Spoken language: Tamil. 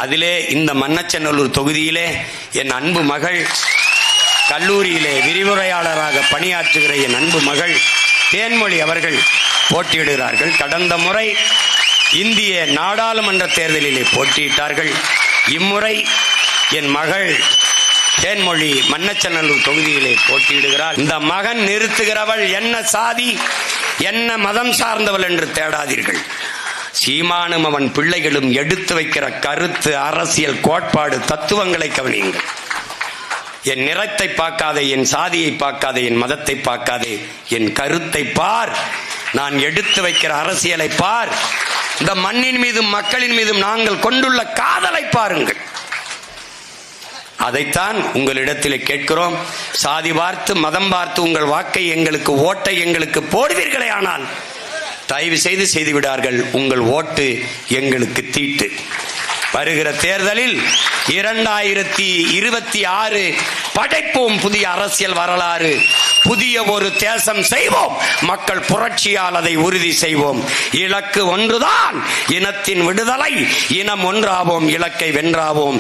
அதிலே இந்த மண்ணச்சநல்லூர் தொகுதியிலே என் அன்பு மகள், கல்லூரியிலே விரிவுரையாளராக பணியாற்றுகிற என் அன்பு மகள் தேன்மொழி அவர்கள் போட்டியிடுகிறார்கள். கடந்த முறை இந்திய நாடாளுமன்ற தேர்தலிலே போட்டியிட்டார்கள். இம்முறை என் மகள் தேன்மொழி மண்ணச்சநல்லூர் தொகுதியிலே போட்டியிடுகிறார். இந்த மகன் நிறுத்துகிறவள் என்ன சாதி, என்ன மதம் சார்ந்தவள் என்று தேடாதீர்கள். சீமானும் அவன் பிள்ளைகளும் எடுத்து வைக்கிற கருத்து, அரசியல் கோட்பாடு, தத்துவங்களை கவனியுங்கள். என் நிறத்தை பார்க்காதே, என் சாதியை பார்க்காதே, என் மதத்தை பார்க்காதே, என் கருத்தை பார். நான் எடுத்து வைக்கிற அரசியலை பார். இந்த மண்ணின் மீதும் மக்களின் மீதும் நாங்கள் கொண்டுள்ள காதலை பாருங்கள். அதைத்தான் உங்களிடத்தில் கேட்கிறோம். சாதி பார்த்து, மதம் பார்த்து உங்கள் வாக்கை எங்களுக்கு, ஓட்டை எங்களுக்கு போடுவீர்களே, ஆனால் தயவு செய்து விடார்கள். உங்கள் ஓட்டு எங்களுக்கு தீட்டு. வருகிற தேர்தலில் 2026 படைப்போம் புதிய அரசியல் வரலாறு, புதிய ஒரு தேசம் செய்வோம். மக்கள் புரட்சியால் அதை உறுதி செய்வோம். இலக்கு ஒன்றுதான், இனத்தின் விடுதலை. இனம் ஒன்றாவோம், இலக்கை வென்றாவோம்.